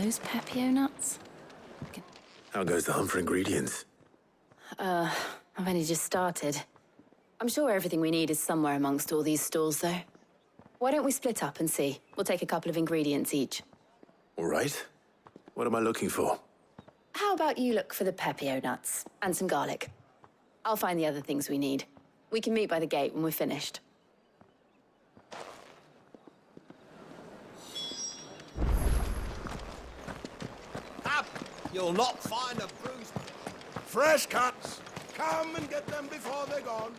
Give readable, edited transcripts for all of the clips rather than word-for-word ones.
those Pepio nuts? How goes the hunt for ingredients? I've only just started. I'm sure everything we need is somewhere amongst all these stalls, though. Why don't we split up and see? We'll take a couple of ingredients each. All right. What am I looking for? How about you look for the Pepio nuts and some garlic? I'll find the other things we need. We can meet by the gate when we're finished. Up! You'll not find a bruise. Fresh cuts. Come and get them before they're gone.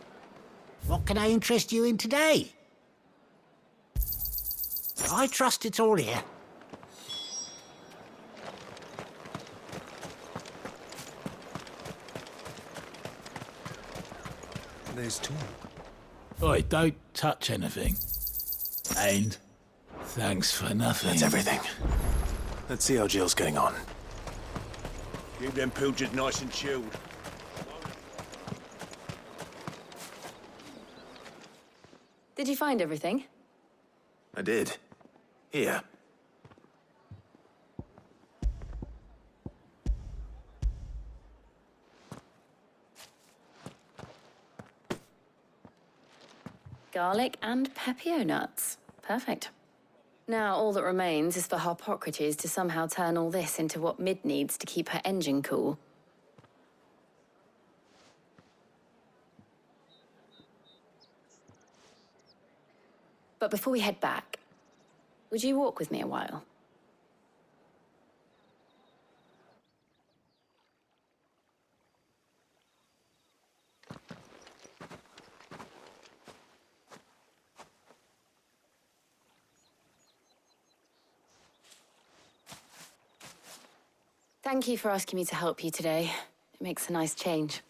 What can I interest you in today? I trust it's all here. There's two. Oi, don't touch anything. And thanks for nothing. That's everything. Let's see how Jill's getting on. Keep them pilchards nice and chilled. Did you find everything? I did. Here. Garlic and Pepio nuts. Perfect. Now, all that remains is for Harpocrates to somehow turn all this into what Mid needs to keep her engine cool. But before we head back, would you walk with me a while? Thank you for asking me to help you today. It makes a nice change.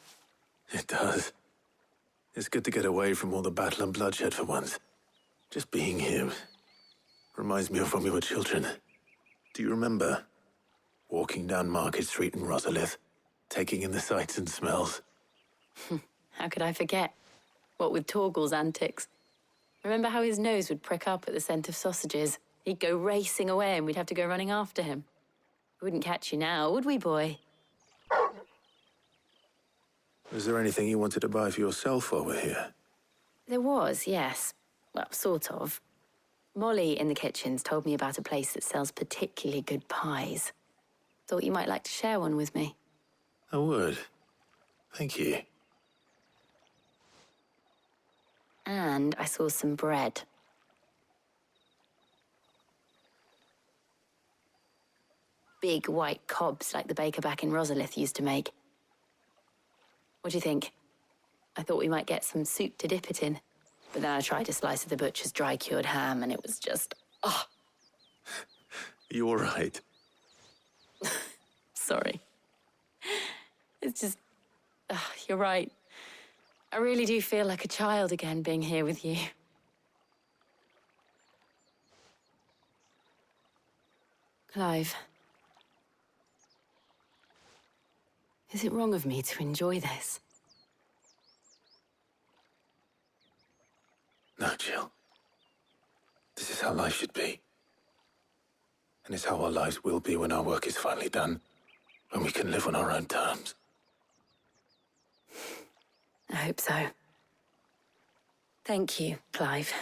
It does. It's good to get away from all the battle and bloodshed for once. Just being here reminds me of when we were children. Do you remember? Walking down Market Street in Rosalith, taking in the sights and smells. How could I forget? What with Torgal's antics. Remember how his nose would prick up at the scent of sausages? He'd go racing away and we'd have to go running after him. We wouldn't catch you now, would we, boy? Was there anything you wanted to buy for yourself while we're here? There was, yes. Well, sort of. Molly in the kitchens told me about a place that sells particularly good pies. Thought you might like to share one with me. I would. Thank you. And I saw some bread. Big white cobs like the baker back in Rosalith used to make. What do you think? I thought we might get some soup to dip it in. But then I tried a slice of the butcher's dry-cured ham and it was just, oh. You all right? Sorry. It's just, you're right. I really do feel like a child again being here with you. Clive. Is it wrong of me to enjoy this? No, Jill. This is how life should be. And it's how our lives will be when our work is finally done. When we can live on our own terms. I hope so. Thank you, Clive.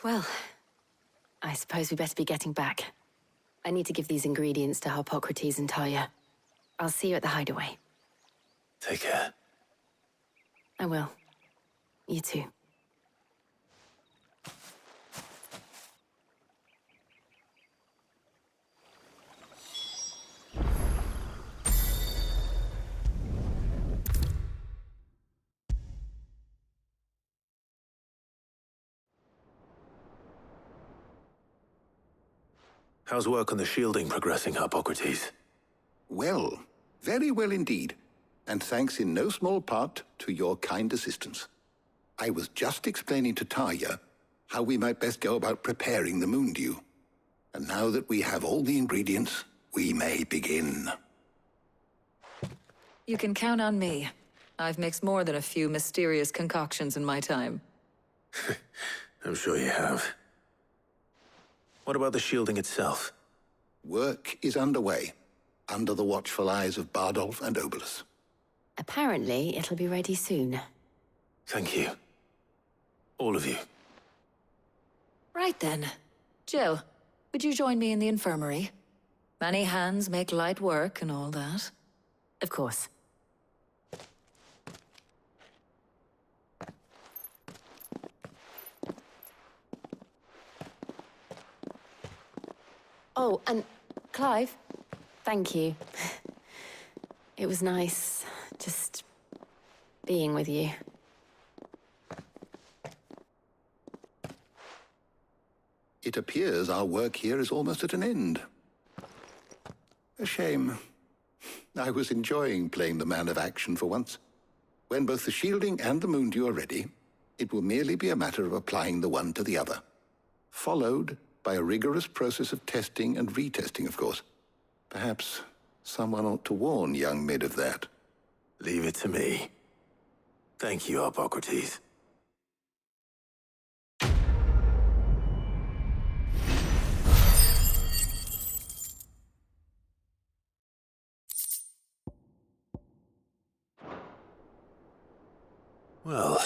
Well, I suppose we better be getting back. I need to give these ingredients to Harpocrates and Talia. I'll see you at the hideaway. Take care. I will. You too. How's work on the shielding progressing, Harpocrates? Well, very well indeed. And thanks in no small part to your kind assistance. I was just explaining to Tarja how we might best go about preparing the Moondew. And now that we have all the ingredients, we may begin. You can count on me. I've mixed more than a few mysterious concoctions in my time. I'm sure you have. What about the shielding itself? Work is underway, under the watchful eyes of Bardolph and Obolus. Apparently, it'll be ready soon. Thank you. All of you. Right then. Jill, would you join me in the infirmary? Many hands make light work and all that. Of course. Oh, and Clive, thank you. It was nice just being with you. It appears our work here is almost at an end. A shame. I was enjoying playing the man of action for once. When both the shielding and the Moondew are ready, it will merely be a matter of applying the one to the other. Followed by a rigorous process of testing and retesting, of course. Perhaps someone ought to warn young Mid of that. Leave it to me. Thank you, Harpocrates. Well,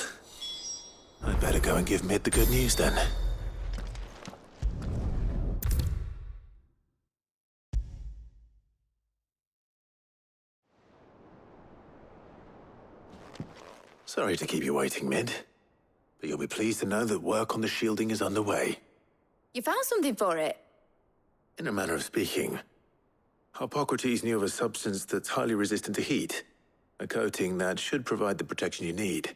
I'd better go and give Mid the good news then. Sorry to keep you waiting, Mid, but you'll be pleased to know that work on the shielding is underway. You found something for it? In a manner of speaking, Harpocrates knew of a substance that's highly resistant to heat, a coating that should provide the protection you need.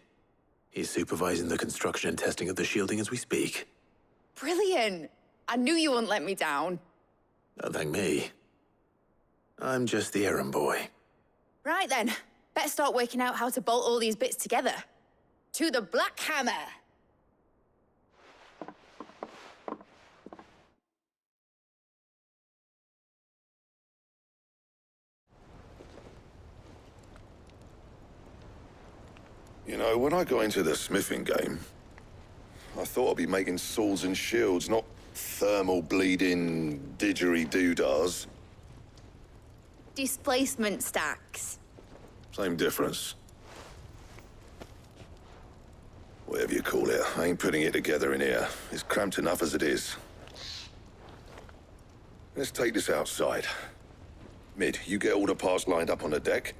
He's supervising the construction and testing of the shielding as we speak. Brilliant! I knew you wouldn't let me down. Don't thank me. I'm just the errand boy. Right then, better start working out how to bolt all these bits together. To the Black Hammer! You know, when I got into the smithing game, I thought I'd be making swords and shields, not thermal bleeding didgeridoo-dahs. Displacement stacks. Same difference. Whatever you call it, I ain't putting it together in here. It's cramped enough as it is. Let's take this outside. Mid, you get all the parts lined up on the deck.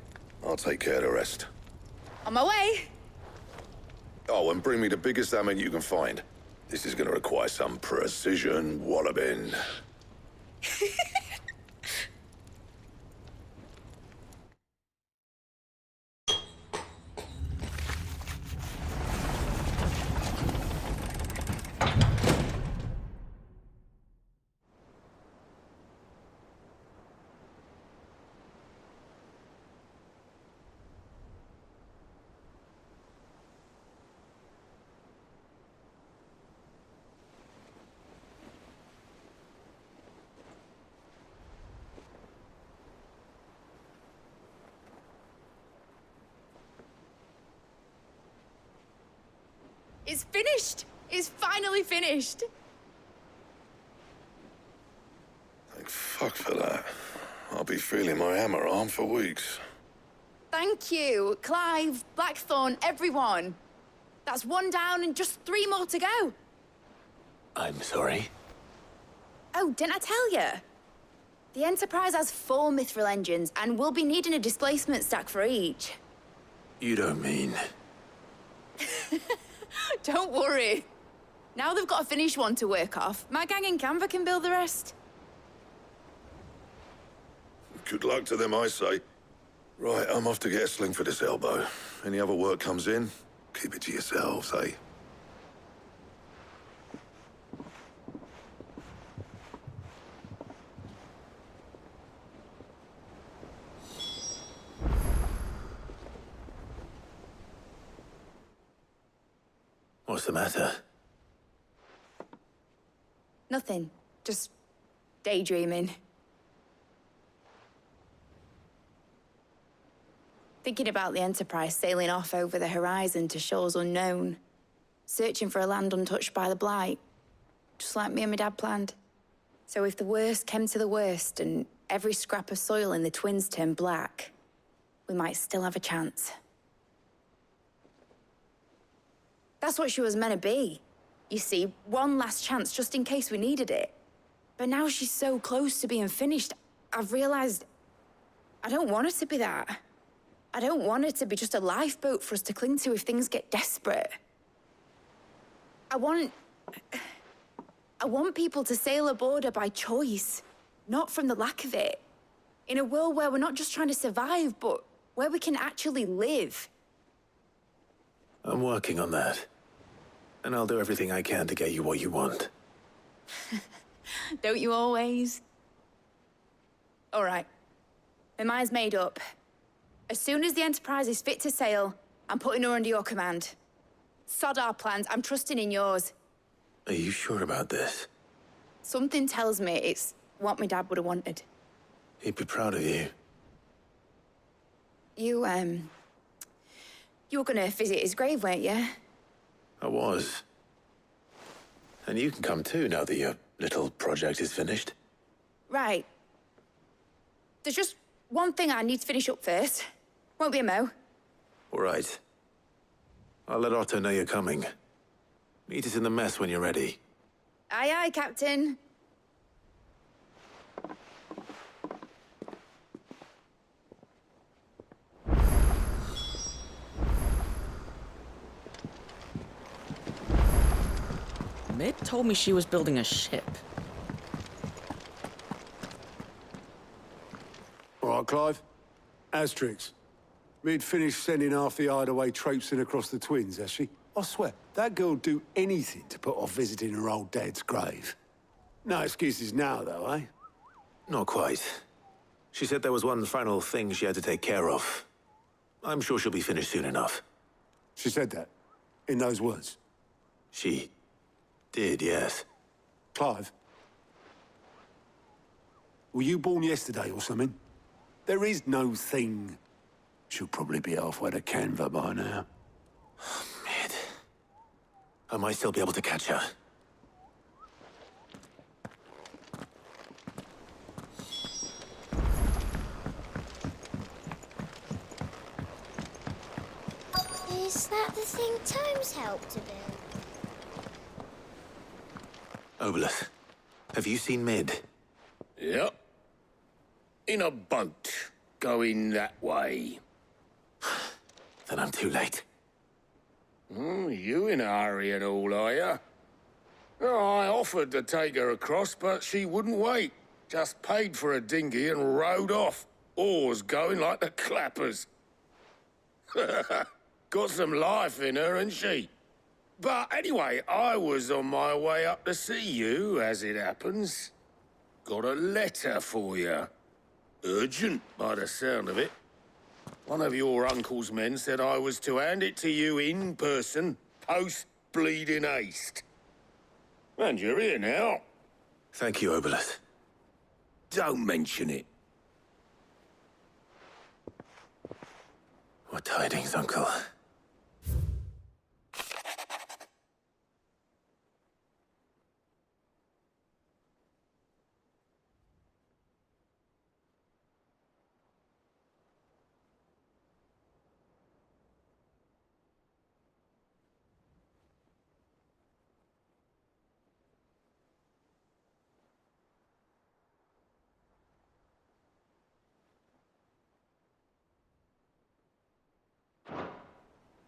I'll take care of the rest. On my way! Oh, and bring me the biggest hammer you can find. This is gonna require some precision walloping. It's finished! It's finally finished! Thank fuck for that. I'll be feeling my hammer arm for weeks. Thank you, Clive, Blackthorn, everyone. That's one down and just 3 more to go. I'm sorry. Oh, didn't I tell you? The Enterprise has 4 mithril engines, and we'll be needing a displacement stack for each. You don't mean... Don't worry. Now they've got a finished one to work off, my gang in Canva can build the rest. Good luck to them, I say. Right, I'm off to get a sling for this elbow. Any other work comes in, keep it to yourselves, eh? What's the matter? Nothing. Just daydreaming. Thinking about the Enterprise sailing off over the horizon to shores unknown, searching for a land untouched by the Blight, just like me and my dad planned. So if the worst came to the worst and every scrap of soil in the Twins turned black, we might still have a chance. That's what she was meant to be. You see, one last chance just in case we needed it. But now she's so close to being finished, I've realized I don't want her to be that. I don't want it to be just a lifeboat for us to cling to if things get desperate. I want people to sail aboard her by choice, not from the lack of it. In a world where we're not just trying to survive, but where we can actually live. I'm working on that. And I'll do everything I can to get you what you want. Don't you always? All right. My mind's made up. As soon as the Enterprise is fit to sail, I'm putting her under your command. Sod our plans, I'm trusting in yours. Are you sure about this? Something tells me it's what my dad would have wanted. He'd be proud of you. You were gonna visit his grave, weren't you? I was. And you can come too now that your little project is finished. Right. There's just one thing I need to finish up first. Won't be a mo. All right. I'll let Otto know you're coming. Meet us in the mess when you're ready. Aye, aye, Captain. Mid told me she was building a ship. All right, Clive. Asterix. Mid finished sending half the hideaway traipsing across the Twins, has she? I swear, that girl'd do anything to put off visiting her old dad's grave. No excuses now, though, eh? Not quite. She said there was one final thing she had to take care of. I'm sure she'll be finished soon enough. She said that? In those words? She did, yes. Clive? Were you born yesterday or something? There is no thing. She'll probably be halfway to Canva by now. Mid. I might still be able to catch her. Is that the thing Tomes helped to build? Obolus, have you seen Mid? Yep. In a boat, going that way. Then I'm too late. You in a hurry and all, are you? Oh, I offered to take her across, but she wouldn't wait. Just paid for a dinghy and rowed off. Oars going like the clappers. Got some life in her, ain't she? But anyway, I was on my way up to see you, as it happens. Got a letter for you. Urgent, by the sound of it. One of your uncle's men said I was to hand it to you in person, post-bleeding haste. And you're here now. Thank you, Obolus. Don't mention it. What tidings, Uncle?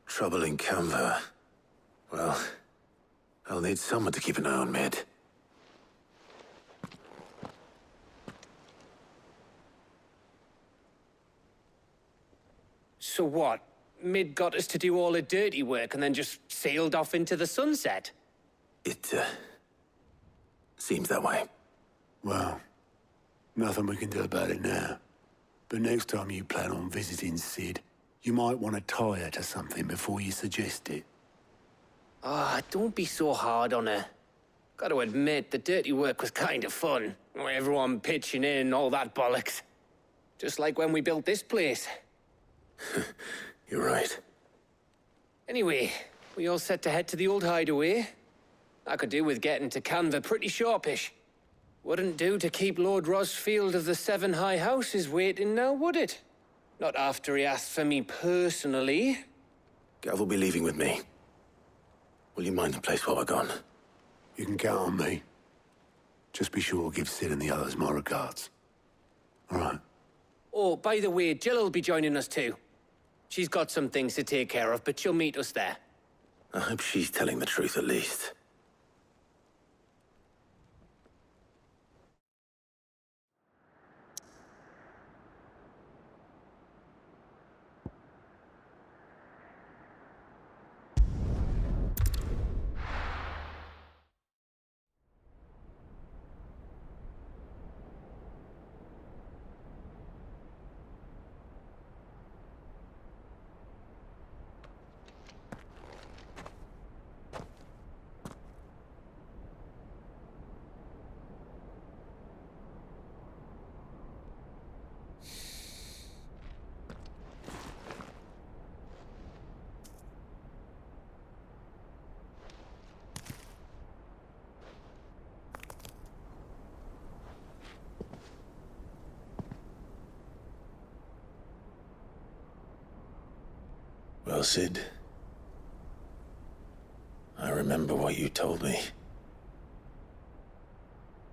Trouble in Canva. Well, I'll need someone to keep an eye on Mid. So what? Mid got us to do all the dirty work and then just sailed off into the sunset? It, seems that way. Well, nothing we can do about it now. But next time you plan on visiting Sid, you might want to tie her to something before you suggest it. Ah, don't be so hard on her. Got to admit, the dirty work was kind of fun. Everyone pitching in, all that bollocks. Just like when we built this place. You're right. Anyway, we all set to head to the old hideaway. I could do with getting to Canva pretty sharpish. Wouldn't do to keep Lord Rosfield of the Seven High Houses waiting now, would it? Not after he asked for me personally. Gav will be leaving with me. Will you mind the place while we're gone? You can count on me. Just be sure to give Sid and the others my regards. All right. Oh, by the way, Jill will be joining us too. She's got some things to take care of, but she'll meet us there. I hope she's telling the truth at least. Well, Sid, I remember what you told me.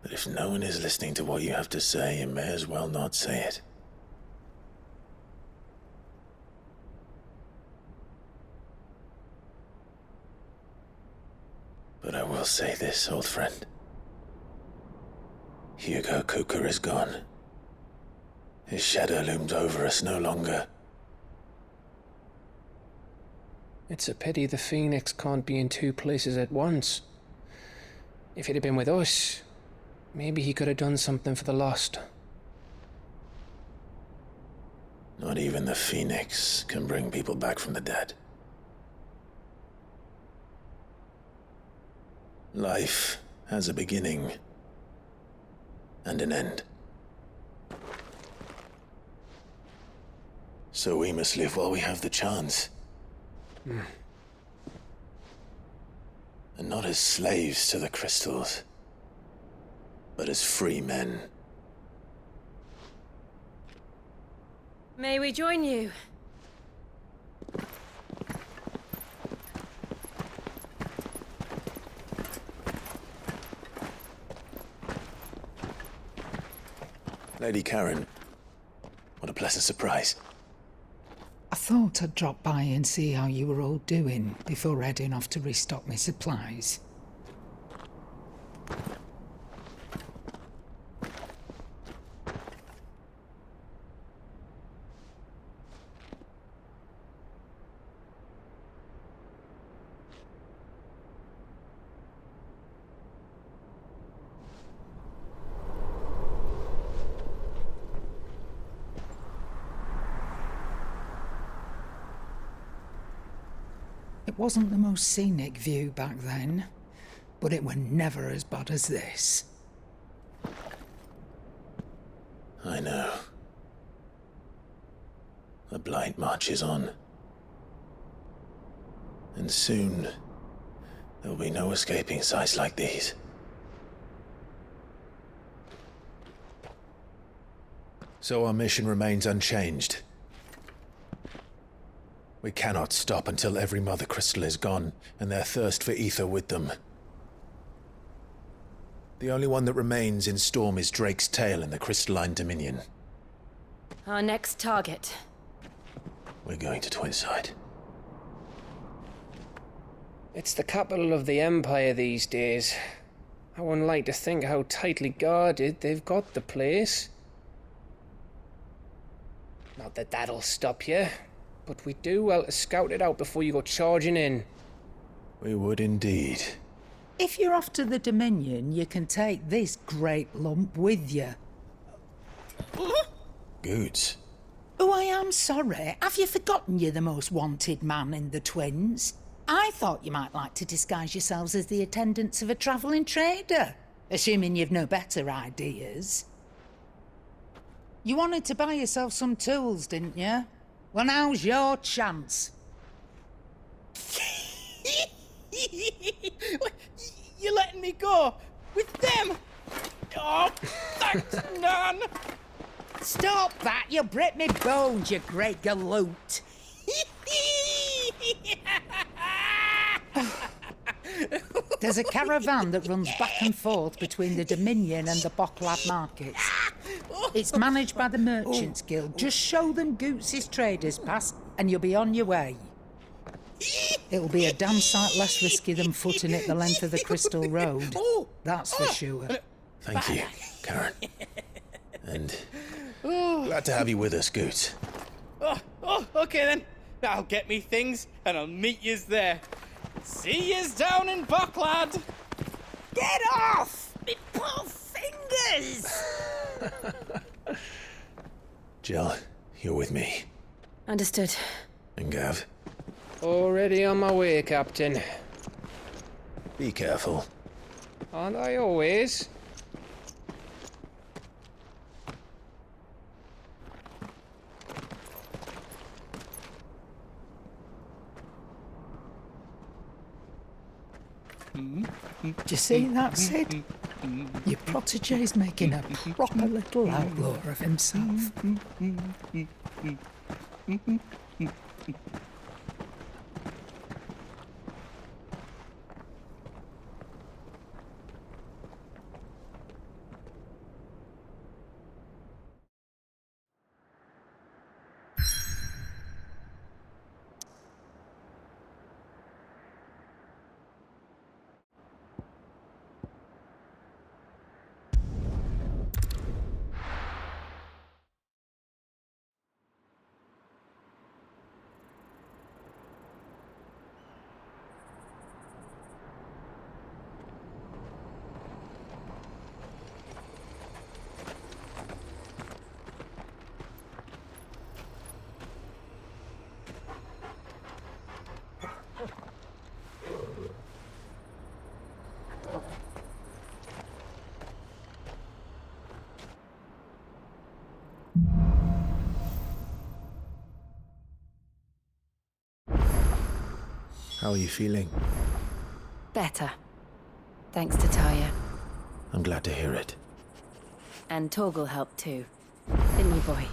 That if no one is listening to what you have to say, you may as well not say it. But I will say this, old friend. Hugo Cooker is gone. His shadow looms over us no longer. It's a pity the Phoenix can't be in two places at once. If he'd have been with us, maybe he could have done something for the Lost. Not even the Phoenix can bring people back from the dead. Life has a beginning and an end. So we must live while we have the chance. And not as slaves to the crystals, but as free men. May we join you? Lady Karen, what a pleasant surprise. I thought I'd drop by and see how you were all doing before heading off to restock my supplies. It wasn't the most scenic view back then, but it were never as bad as this. I know. The Blight marches on. And soon, there'll be no escaping sights like these. So our mission remains unchanged. We cannot stop until every Mother Crystal is gone, and their thirst for ether with them. The only one that remains in Storm is Drake's Tail in the Crystalline Dominion. Our next target. We're going to Twinside. It's the capital of the Empire these days. I wouldn't like to think how tightly guarded they've got the place. Not that that'll stop you, but we do well to scout it out before you go charging in. We would indeed. If you're off to the Dominion, you can take this great lump with you. Goods. Oh, I am sorry. Have you forgotten you're the most wanted man in the Twins? I thought you might like to disguise yourselves as the attendants of a travelling trader, assuming you've no better ideas. You wanted to buy yourself some tools, didn't you? Well, now's your chance. You're letting me go with them? Oh, thanks, Nan. Stop that! You'll break me bones, you great galoot. There's a caravan that runs back and forth between the Dominion and the Bocklad markets. It's managed by the Merchants Guild. Just show them Goots' traders pass and you'll be on your way. It'll be a damn sight less risky than footing it the length of the Crystal Road. That's for sure. Thank you, Karen. And glad to have you with us, Goots. Okay then. I'll get me things and I'll meet yous there. See yous down in Bocklad. Get off! Me poor fingers! Jill, you're with me. Understood. And Gav, Already on my way, Captain. be careful. Aren't I always? Do you see that, Sid? Your protege's making a proper little outlaw of himself. How are you feeling? Better. Thanks to Taya. I'm glad to hear it. And Torgal helped too. Didn't you, boy?